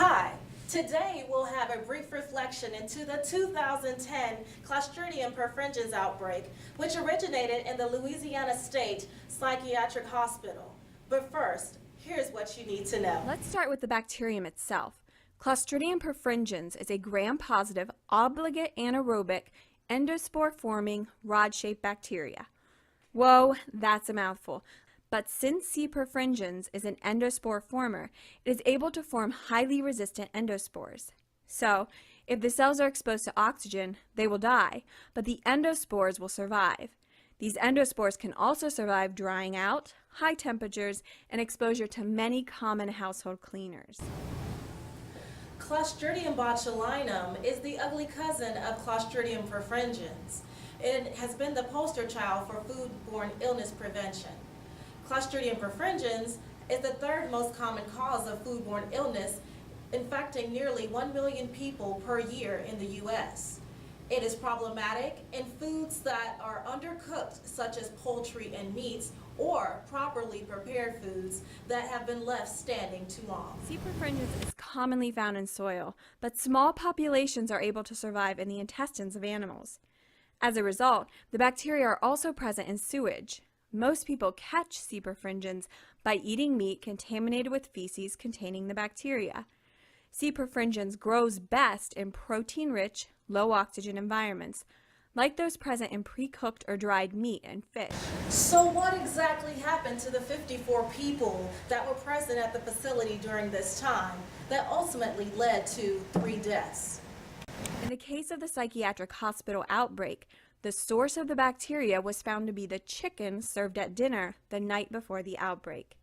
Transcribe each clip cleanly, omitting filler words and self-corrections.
Hi, today we'll have a brief reflection into the 2010 Clostridium perfringens outbreak, which originated in the Louisiana State Psychiatric Hospital. But first, here's what you need to know. Let's start with the bacterium itself. Clostridium perfringens is a gram-positive, obligate anaerobic, endospore-forming, rod-shaped bacteria. Whoa, that's a mouthful. But since C. perfringens is an endospore former, it is able to form highly resistant endospores. So, if the cells are exposed to oxygen, they will die, but the endospores will survive. These endospores can also survive drying out, high temperatures, and exposure to many common household cleaners. Clostridium botulinum is the ugly cousin of Clostridium perfringens. It has been the poster child for foodborne illness prevention. Clostridium perfringens is the third most common cause of foodborne illness, infecting nearly 1 million people per year in the U.S. It is problematic in foods that are undercooked, such as poultry and meats, or properly prepared foods that have been left standing too long. C. perfringens is commonly found in soil, but small populations are able to survive in the intestines of animals. As a result, the bacteria are also present in sewage. Most people catch C. perfringens by eating meat contaminated with feces containing the bacteria. C. perfringens grows best in protein-rich, low-oxygen environments, like those present in pre-cooked or dried meat and fish. So what exactly happened to the 54 people that were present at the facility during this time that ultimately led to 3 deaths? In the case of the psychiatric hospital outbreak, the source of the bacteria was found to be the chicken served at dinner the night before the outbreak.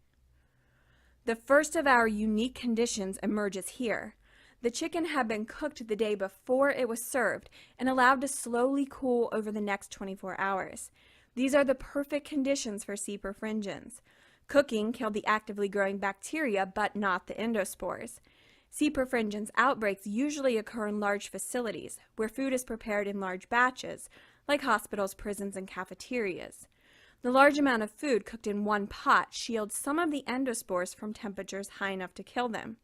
The first of our unique conditions emerges here. The chicken had been cooked the day before it was served and allowed to slowly cool over the next 24 hours. These are the perfect conditions for C. perfringens. Cooking killed the actively growing bacteria, but not the endospores. C. perfringens outbreaks usually occur in large facilities, where food is prepared in large batches, like hospitals, prisons, and cafeterias. The large amount of food cooked in one pot shields some of the endospores from temperatures high enough to kill them.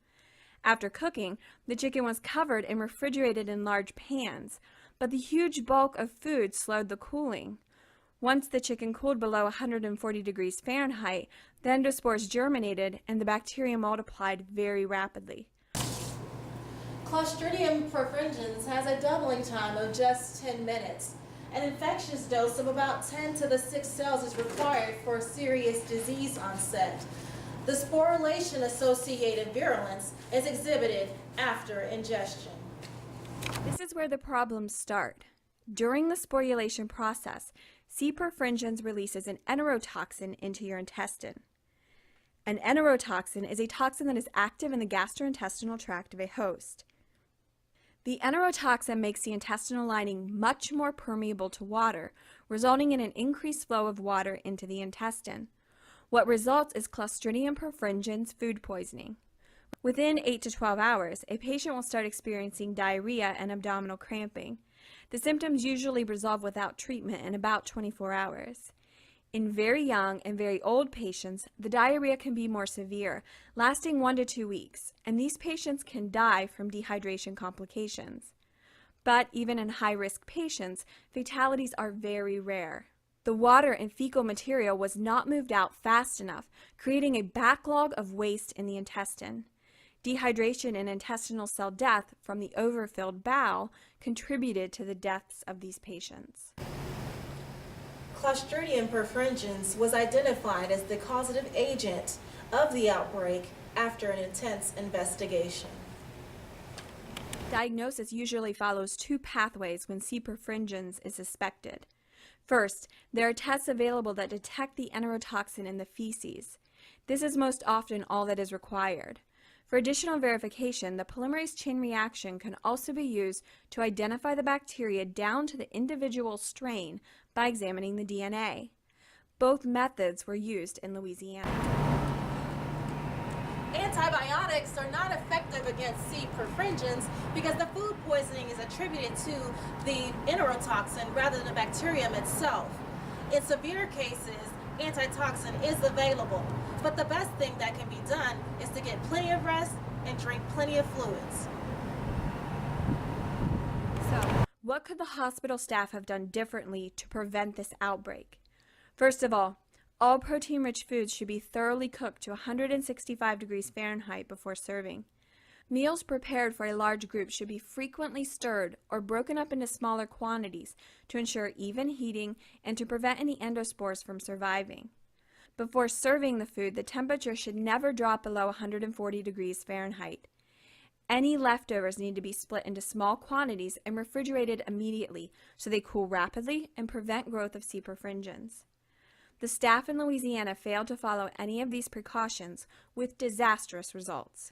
After cooking, the chicken was covered and refrigerated in large pans, but the huge bulk of food slowed the cooling. Once the chicken cooled below 140 degrees Fahrenheit, the endospores germinated and the bacteria multiplied very rapidly. Clostridium perfringens has a doubling time of just 10 minutes. An infectious dose of about 10 to the 6 cells is required for serious disease onset. The sporulation-associated virulence is exhibited after ingestion. This is where the problems start. During the sporulation process, C. perfringens releases an enterotoxin into your intestine. An enterotoxin is a toxin that is active in the gastrointestinal tract of a host. The enterotoxin makes the intestinal lining much more permeable to water, resulting in an increased flow of water into the intestine. What results is Clostridium perfringens food poisoning. Within 8 to 12 hours, a patient will start experiencing diarrhea and abdominal cramping. The symptoms usually resolve without treatment in about 24 hours. In very young and very old patients, the diarrhea can be more severe, lasting 1 to 2 weeks, and these patients can die from dehydration complications. But even in high-risk patients, fatalities are very rare. The water and fecal material was not moved out fast enough, creating a backlog of waste in the intestine. Dehydration and intestinal cell death from the overfilled bowel contributed to the deaths of these patients. Clostridium perfringens was identified as the causative agent of the outbreak after an intense investigation. Diagnosis usually follows 2 pathways when C. perfringens is suspected. First, there are tests available that detect the enterotoxin in the feces. This is most often all that is required. For additional verification, the polymerase chain reaction can also be used to identify the bacteria down to the individual strain by examining the DNA. Both methods were used in Louisiana. Antibiotics are not effective against C. perfringens because the food poisoning is attributed to the enterotoxin rather than the bacterium itself. In severe cases, antitoxin is available, but the best thing that can be done is to get plenty of rest and drink plenty of fluids. So, what could the hospital staff have done differently to prevent this outbreak? First of all protein-rich foods should be thoroughly cooked to 165 degrees Fahrenheit before serving. Meals prepared for a large group should be frequently stirred or broken up into smaller quantities to ensure even heating and to prevent any endospores from surviving. Before serving the food, the temperature should never drop below 140 degrees Fahrenheit. Any leftovers need to be split into small quantities and refrigerated immediately so they cool rapidly and prevent growth of C. perfringens. The staff in Louisiana failed to follow any of these precautions with disastrous results.